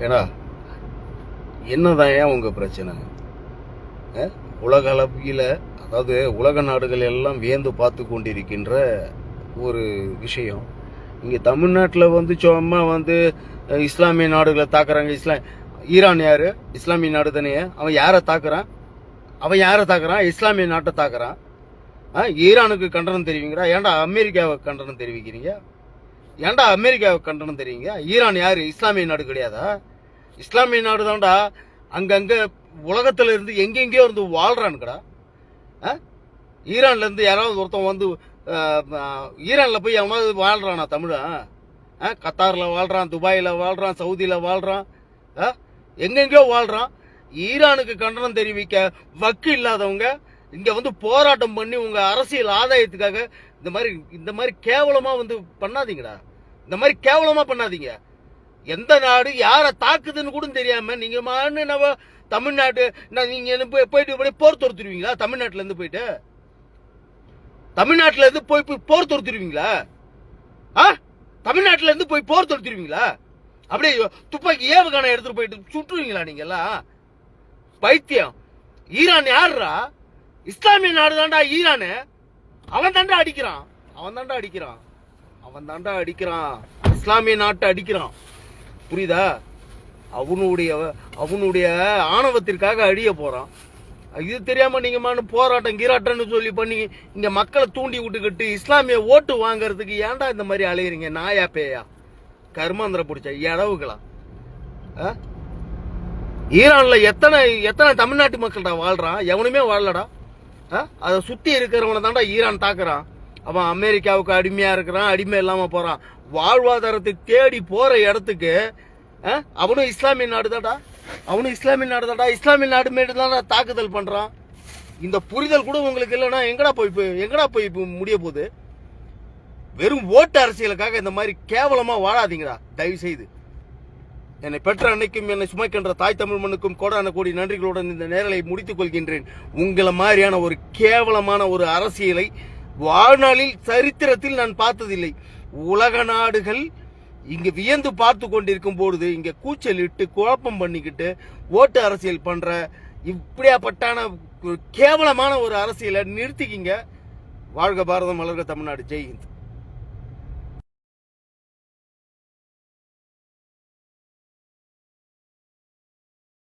ஏன்னா என்னதான் ஏன் உங்க பிரச்சனை? உலக அளவில், அதாவது உலக நாடுகள் எல்லாம் வியந்து பார்த்து கொண்டிருக்கின்ற ஒரு விஷயம். இங்கே தமிழ்நாட்டில் வந்து சும்மா வந்து இஸ்லாமிய நாடுகளை தாக்குறாங்க. ஈரான் யாரு? இஸ்லாமிய நாடு தானே. அவன் யாரை தாக்குறான்? இஸ்லாமிய நாட்டை தாக்குறான். ஈரானுக்கு கண்டனம் தெரிவிக்கிறா? ஏன்டா அமெரிக்காவுக்கு கண்டனம் தெரிவிக்கிறீங்க? ஈரான் யாரு? இஸ்லாமிய நாடு கிடையாதா? இஸ்லாமிய நாடு தான்டா. அங்கங்க உலகத்துல இருந்து எங்கெங்கயோ இருந்து வாழ்றானுங்கடா. ஈரான்ல இருந்து யாராவது ஒருத்தன் வந்து ஈரான்ல போய் எவனாவது வாழ்றானா தமிழன்? கத்தார்ல வாழ்றான், துபாயில வாழ்றான், சவுதியில வாழ்றான், எங்கெங்கயோ வாழ்றான். ஈரானுக்கு கண்டனம் தெரிவிக்க வக்கு இல்லாதவங்க இங்க வந்து போராட்டம் பண்ணி உங்க அரசியல் ஆதாயத்துக்காக இந்த மாதிரி கேவலமா வந்து பண்ணாதீங்கடா. இந்த மாதிரி கேவலமா பண்ணாதீங்க. எந்த நாடு யாரை தாக்குதுன்னு கூட தெரியாம நீங்க தமிழ்நாட்டு நீங்க போயிட்டு போர் தொடுத்துருவீங்களா? தமிழ்நாட்டுல இருந்து போயிட்டு போர் தொடுத்துருவீங்களா? தமிழ்நாட்டுல இருந்து போய் போர் தொடுத்துருவீங்களா? அப்படியே துப்பாக்கி ஏவுகணை எடுத்துட்டு போயிட்டு சுட்டுருவீங்களா நீங்க எல்லாம்? பைத்தியம். ஈரான் யாருடா? இஸ்லாமிய நாடு தான்டா ஈரானு. அவன் தாண்டா அடிக்கிறான். இஸ்லாமிய நாட்டை அடிக்கிறான். புரியுதா? அவனுடைய ஆணவத்திற்காக அழிய போறான். இது தெரியாம நீங்க போராட்டம் கீராட்டம்னு சொல்லி பண்ணி இங்க மக்களை தூண்டி விட்டுக்கிட்டு இஸ்லாமிய ஓட்டு வாங்கறதுக்கு ஏன்டா இந்த மாதிரி அலையிறீங்க? நாயா பேயா கர்மாந்திர பிடிச்ச இடவுகளா? ஈரான்ல எத்தனை தமிழ்நாட்டு மக்கள்டா வாழ்றான்? எவனுமே வாழலடா. அதை சுத்தி இருக்கிறவனை தான்டா ஈரான் தாக்குறான். அவன் அமெரிக்காவுக்கு அடிமையா இருக்கிறான், அடிமை இல்லாம போறான். வாழ்வாதாரத்தை தேடி போற இடத்துக்கு அவனும் இஸ்லாமிய நாடு தான்டா. இஸ்லாமிய நாடு மேடு தான்டா தாக்குதல் பண்றான். இந்த புரிதல் கூட உங்களுக்கு இல்லைன்னா எங்கடா போய் முடிய போகுது? வெறும் ஓட்டு அரசியலுக்காக இந்த மாதிரி கேவலமா வாழாதீங்கடா தயவு செய்து. என்னை பெற்ற அன்னைக்கும் என்னை சுமைக்கின்ற தாய் தமிழ் மண்ணுக்கும் கோடான கோடி நன்றிகளுடன் இந்த நேரலை முடித்துக் கொள்கின்றேன். உங்களை மாதிரியான ஒரு கேவலமான ஒரு அரசியலை வாழ்நாளில் சரித்திரத்தில் நான் பார்த்ததில்லை. உலக நாடுகள் இங்க வியந்து பார்த்து கொண்டிருக்கும் பொழுது இங்க கூச்சலிட்டு குழப்பம் பண்ணிக்கிட்டு ஓட்டு அரசியல் பண்ற இப்படியாப்பட்டான கேவலமான ஒரு அரசியலை நிறுத்திக்கிங்க. வாழ்க பாரதம், வளர்க தமிழ்நாடு. ஜெய் ஹிந்த்.